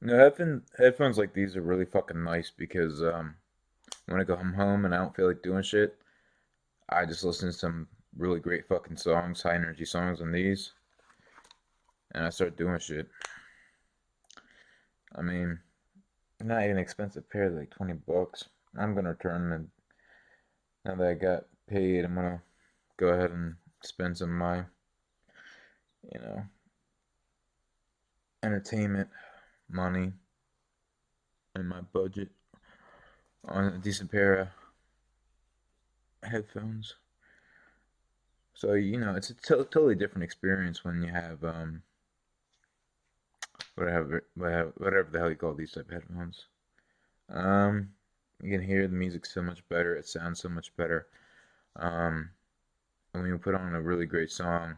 No, headphones like these are really fucking nice because when I go home and I don't feel like doing shit, I just listen to some really great fucking songs, high energy songs on these, and I start doing shit. I mean, not even expensive pair, like 20 bucks. I'm gonna return them, and now that I got paid, I'm gonna go ahead and spend some of my, you know, entertainment money and my budget on a decent pair of headphones. So, it's a totally different experience when you have whatever the hell you call these type of headphones. Um, you can hear the music so much better. It sounds so much better. Um, and when you put on a really great song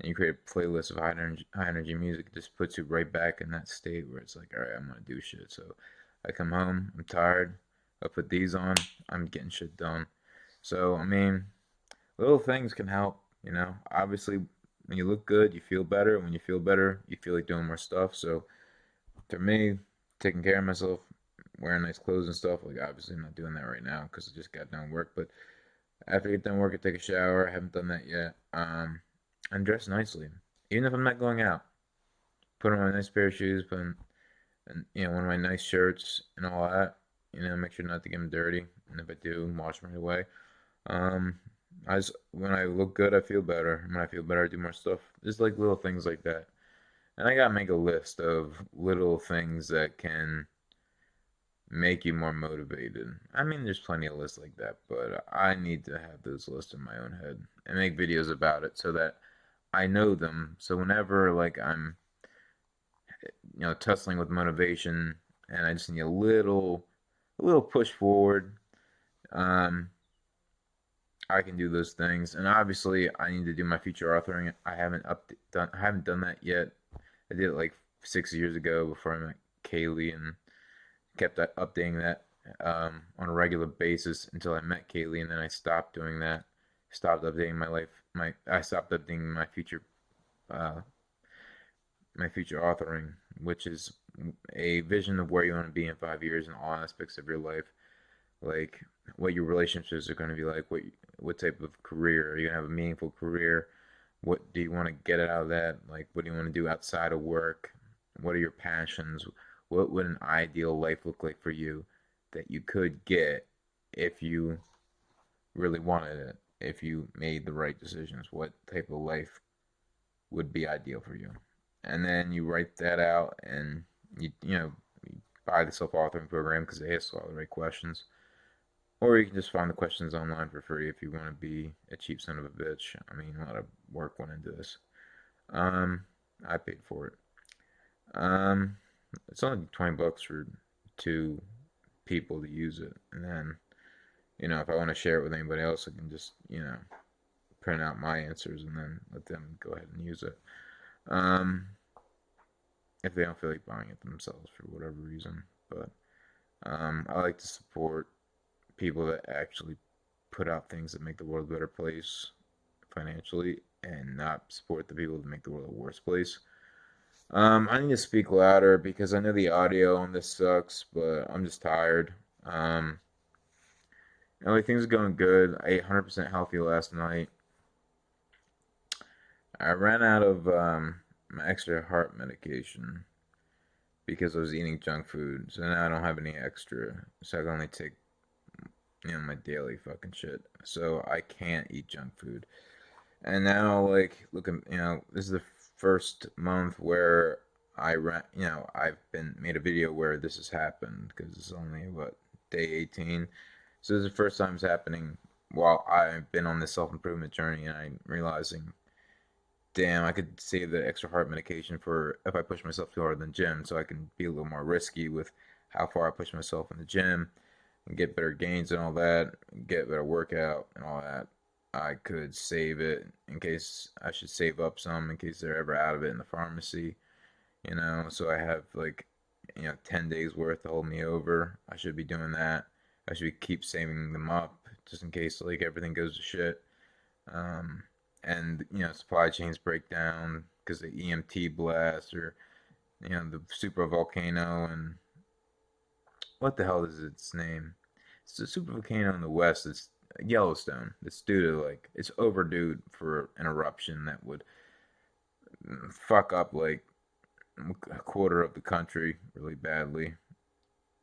and you create a playlist of high energy music, it just puts you right back in that state where it's like, all right, I'm gonna do shit. So I come home, I'm tired. I put these on, I'm getting shit done. So I mean, little things can help. Obviously, when you look good, you feel better. When you feel better, you feel like doing more stuff. So for me, taking care of myself, wearing nice clothes and stuff, like obviously I'm not doing that right now because I just got done work. But after I get done work, I take a shower. I haven't done that yet. And dress nicely, even if I'm not going out. Put on my nice pair of shoes, put on, and one of my nice shirts and all that. Make sure not to get them dirty, and if I do, wash them right away. Um, when I look good, I feel better. When I feel better, I do more stuff. Just like little things like that. And I gotta make a list of little things that can make you more motivated. I mean, there's plenty of lists like that, but I need to have those lists in my own head and make videos about it so that I know them. So whenever like I'm, tussling with motivation and I just need a little push forward, um, I can do those things. And obviously, I need to do my feature authoring. I haven't done that yet. I did it like 6 years ago before I met Kaylee and kept updating that on a regular basis until I met Kaylee, and then I stopped doing that. Stopped updating my life. I stopped updating uh, my future authoring, which is a vision of where you want to be in 5 years in all aspects of your life, like what your relationships are going to be like, what type of career are you gonna have a meaningful career, what do you want to get out of that, like what do you want to do outside of work, what are your passions, what would an ideal life look like for you that you could get if you really wanted it, if you made the right decisions, what type of life would be ideal for you. And then you write that out and you buy the self-authoring program because it asks all the right questions. Or you can just find the questions online for free if you want to be a cheap son of a bitch. I mean, a lot of work went into this. Um, I paid for it. Um, it's only 20 bucks for two people to use it. And then, if I want to share it with anybody else, I can just, print out my answers and then let them go ahead and use it. Um, if they don't feel like buying it themselves for whatever reason. But I like to support people that actually put out things that make the world a better place financially and not support the people that make the world a worse place. I need to speak louder because I know the audio on this sucks, but I'm just tired. Um, Things are going good. I ate 100% healthy last night. I ran out of my extra heart medication because I was eating junk food. So now I don't have any extra. So I can only take, my daily fucking shit. So I can't eat junk food. And now, like, look, this is the first month where I've been made a video where this has happened because it's only what day 18. So this is the first time it's happening while I've been on this self improvement journey, and I'm realizing, damn, I could save the extra heart medication for if I push myself too hard in the gym, so I can be a little more risky with how far I push myself in the gym and get better gains and all that, get better workout and all that. I could save it in case I should save up some in case they're ever out of it in the pharmacy, So I have like, 10 days worth to hold me over. I should be doing that. I should keep saving them up just in case like everything goes to shit. And supply chains break down because the EMT blast or the super volcano, and what the hell is its name? It's a super volcano in the west. It's Yellowstone. It's due to like it's overdue for an eruption that would fuck up like a quarter of the country really badly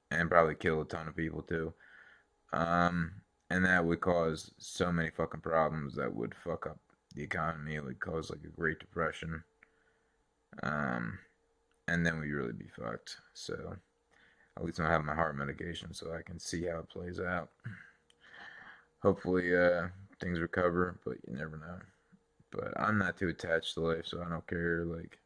and probably kill a ton of people too. Um, and that would cause so many fucking problems that would fuck up the economy. It would cause like a Great Depression. Um, and then we'd really be fucked. So at least I have my heart medication so I can see how it plays out. Hopefully, things recover, but you never know. But I'm not too attached to life, so I don't care. Like,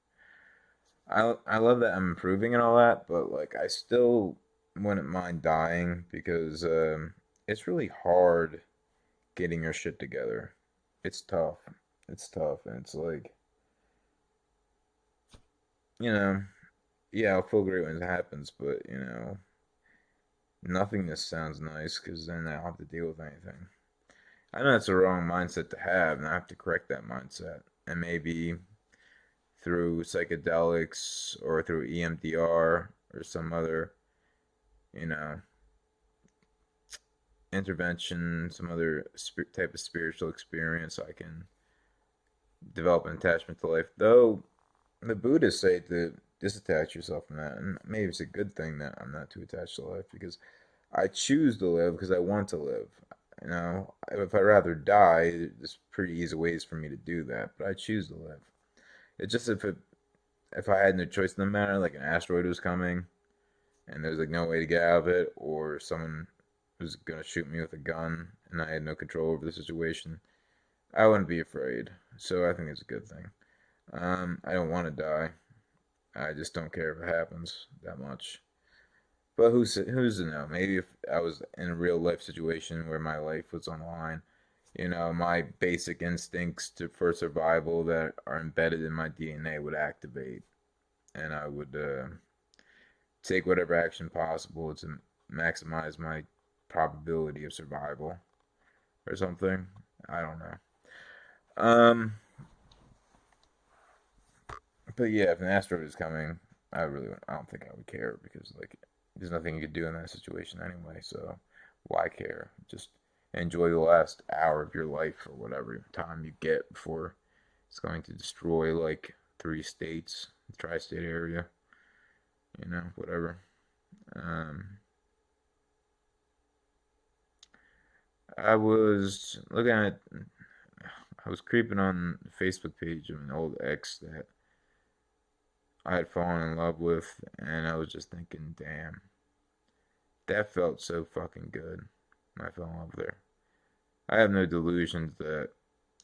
I love that I'm improving and all that, but like, I still wouldn't mind dying because it's really hard getting your shit together. It's tough. It's tough, and it's like, you know, yeah, I'll feel great when it happens, but nothingness sounds nice because then I don't have to deal with anything. I know that's the wrong mindset to have, and I have to correct that mindset. And maybe through psychedelics or through EMDR or some other, you know, intervention, some other type of spiritual experience, I can develop an attachment to life. Though the Buddhists say to disattach yourself from that, and maybe it's a good thing that I'm not too attached to life because I choose to live because I want to live. If I'd rather die, there's pretty easy ways for me to do that, but I choose to live. It's just if I had no choice in the matter, like an asteroid was coming and there's like no way to get out of it, or someone was gonna shoot me with a gun and I had no control over the situation, I wouldn't be afraid. So I think it's a good thing. I don't want to die. I just don't care if it happens that much. But who's to know? Maybe if I was in a real life situation where my life was on the line, my basic instincts for survival that are embedded in my DNA would activate, and I would take whatever action possible to maximize my probability of survival or something. I don't know. Um, but yeah, if an asteroid is coming, I don't think I would care because like there's nothing you could do in that situation anyway. So why care? Just enjoy the last hour of your life or whatever time you get before it's going to destroy like 3 states, the tri-state area, whatever. Um, I was looking at, I was creeping on the Facebook page of an old ex that I had fallen in love with, and I was just thinking, damn, that felt so fucking good when I fell in love with her. I have no delusions that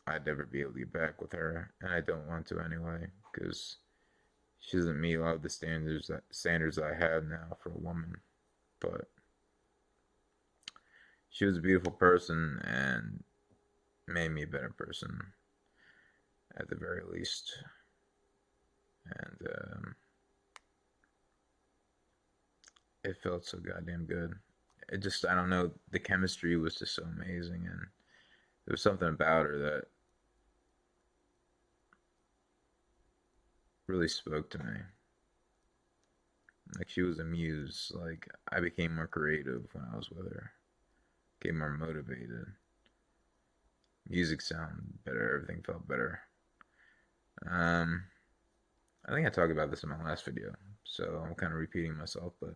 I'd ever be able to get back with her, and I don't want to anyway, because she doesn't meet a lot of the standards I have now for a woman. But she was a beautiful person and made me a better person at the very least. And it felt so goddamn good. I don't know, the chemistry was just so amazing, and there was something about her that really spoke to me. Like she was a muse. Like I became more creative when I was with her. Became more motivated. Music sounded better. Everything felt better. Um, I think I talked about this in my last video, so I'm kind of repeating myself. But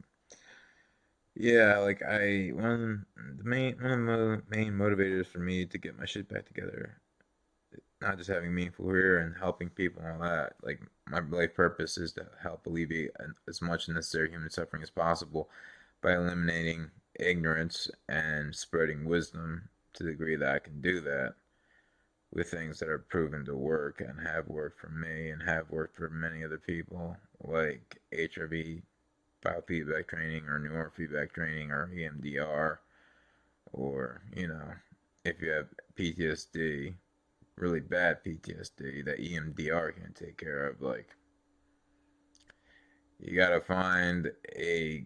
yeah, like one of the main motivators for me to get my shit back together, not just having meaningful career and helping people and all that. Like my life purpose is to help alleviate as much necessary human suffering as possible by eliminating ignorance and spreading wisdom to the degree that I can do that with things that are proven to work and have worked for me and have worked for many other people, like HRV biofeedback training or neurofeedback training or EMDR, or, if you have PTSD, really bad PTSD that EMDR can take care of. Like, you gotta find a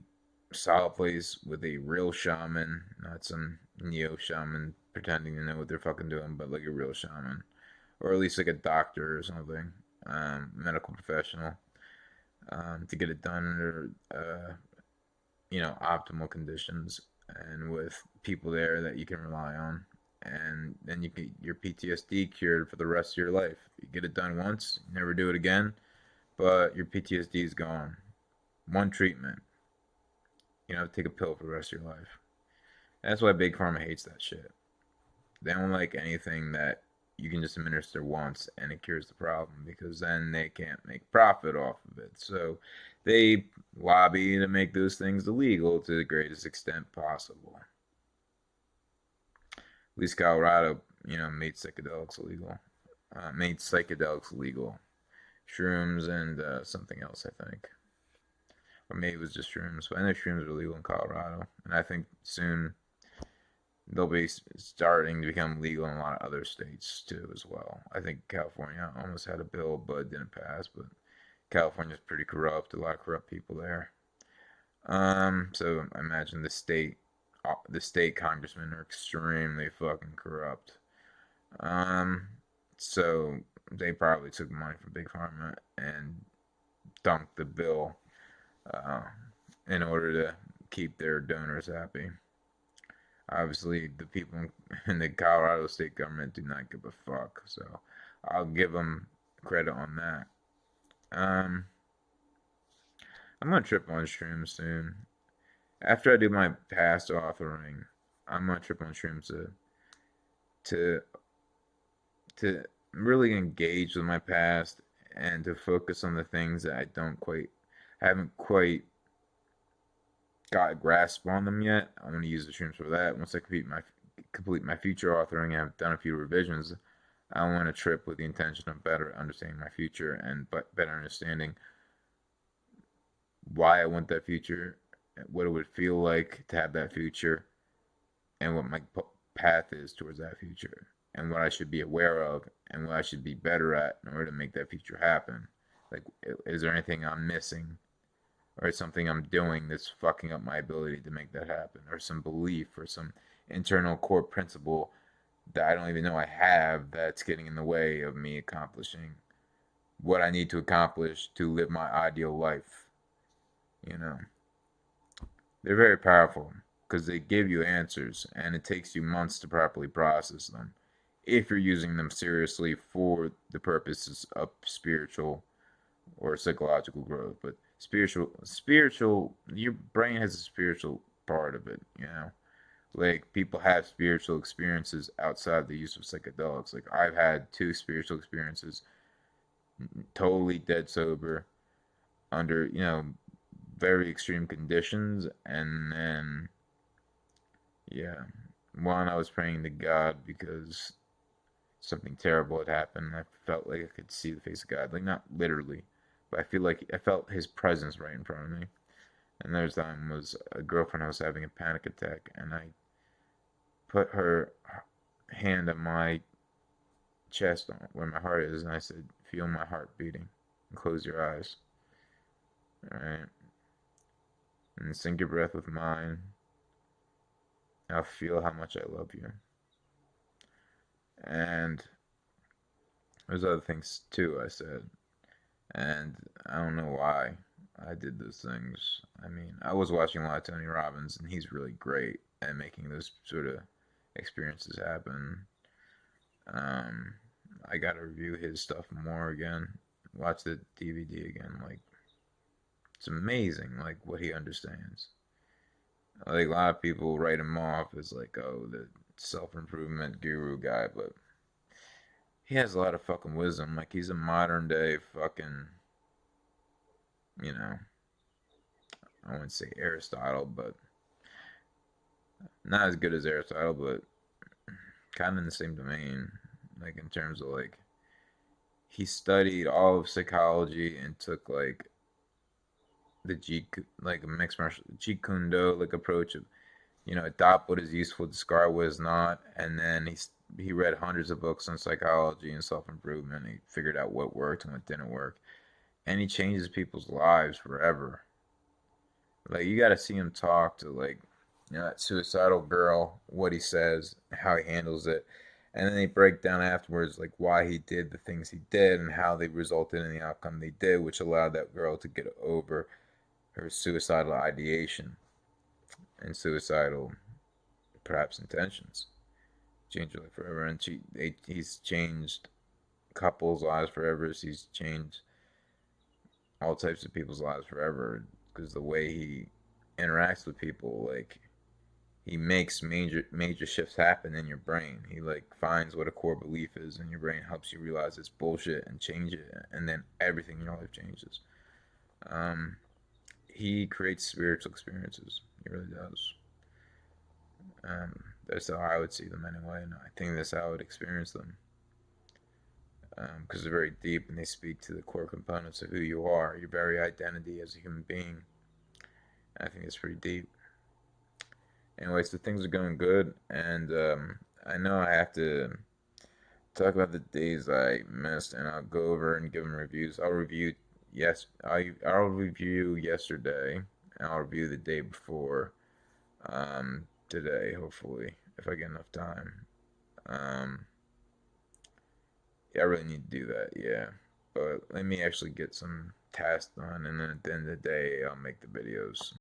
solid place with a real shaman, not some neo shaman pretending to know what they're fucking doing, but like a real shaman, or at least like a doctor or something, medical professional, to get it done under optimal conditions and with people there that you can rely on. And then you get your PTSD cured for the rest of your life. You get it done once, you never do it again, but your PTSD is gone. One treatment. You don't have to take a pill for the rest of your life. That's why Big Pharma hates that shit. They don't like anything that you can just administer once and it cures the problem because then they can't make profit off of it. So they lobby to make those things illegal to the greatest extent possible. At least Colorado, made psychedelics illegal. Made psychedelics illegal. Shrooms and something else, I think. Or maybe it was just shrooms. But I know shrooms are illegal in Colorado. And I think soon they'll be starting to become legal in a lot of other states too as well. I think California almost had a bill, but it didn't pass. But California's pretty corrupt. A lot of corrupt people there. So I imagine the state congressmen are extremely fucking corrupt. Um, so they probably took money from Big Pharma and dunked the bill uh, in order to keep their donors happy. Obviously, the people in the Colorado state government do not give a fuck, so I'll give them credit on that. Um, I'm gonna trip on shrooms soon. After I do my past authoring, I'm gonna trip on shrooms to to really engage with my past and to focus on the things that haven't quite got a grasp on them yet. I'm gonna use the shrooms for that. Once I complete my future authoring, I've done a few revisions. I want to trip with the intention of better understanding my future and but better understanding why I want that future, what it would feel like to have that future, and what my path is towards that future, and what I should be aware of, and what I should be better at in order to make that future happen. Like, is there anything I'm missing, or something I'm doing that's fucking up my ability to make that happen, or some belief, or some internal core principle that I don't even know I have that's getting in the way of me accomplishing what I need to accomplish to live my ideal life. You know, they're very powerful because they give you answers and it takes you months to properly process them if you're using them seriously for the purposes of spiritual or psychological growth. But spiritual, your brain has a spiritual part of it, like people have spiritual experiences outside the use of psychedelics. Like I've had two spiritual experiences, totally dead sober, under very extreme conditions, and then yeah, one I was praying to God because something terrible had happened. I felt like I could see the face of God, like not literally, but I feel like I felt His presence right in front of me. And there's time was a girlfriend I was having a panic attack, and I put her hand on my chest where my heart is, and I said, "Feel my heart beating, and close your eyes, all right, and sync your breath with mine. I'll feel how much I love you." And there's other things too I said, and I don't know why I did those things. I mean, I was watching a lot of Tony Robbins, and he's really great at making those sort of experiences happen. Um, I gotta review his stuff more again. Watch the DVD again. Like it's amazing, like what he understands. Like a lot of people write him off as like, oh, the self improvement guru guy, but he has a lot of fucking wisdom. Like he's a modern day fucking, you know, I wouldn't say Aristotle, but not as good as Aristotle, but kind of in the same domain. Like in terms of like he studied all of psychology and took like the like a mixed martial Jeet Kune Do like approach of adopt what is useful, discard what is not, and then he read hundreds of books on psychology and self improvement. He figured out what worked and what didn't work, and he changes people's lives forever. Like you got to see him talk to like that suicidal girl, what he says, how he handles it, And then they break down afterwards like why he did the things he did and how they resulted in the outcome they did, which allowed that girl to get over her suicidal ideation and suicidal perhaps intentions. Changed her life forever, and he's changed couples' lives forever. He's changed all types of people's lives forever because the way he interacts with people, like he makes major shifts happen in your brain. He like finds what a core belief is in your brain, helps you realize it's bullshit and change it, and then everything in your life changes. Um, he creates spiritual experiences. He really does. That's how I would see them anyway, and I think that's how I would experience them because they're very deep and they speak to the core components of who you are, your very identity as a human being. I think it's pretty deep. Anyway, so things are going good, and I know I have to talk about the days I missed, and I'll go over and give them reviews. I'll review yesterday, and I'll review the day before today, hopefully, if I get enough time. Um, yeah, I really need to do that, yeah. But let me actually get some tasks done, and then at the end of the day, I'll make the videos.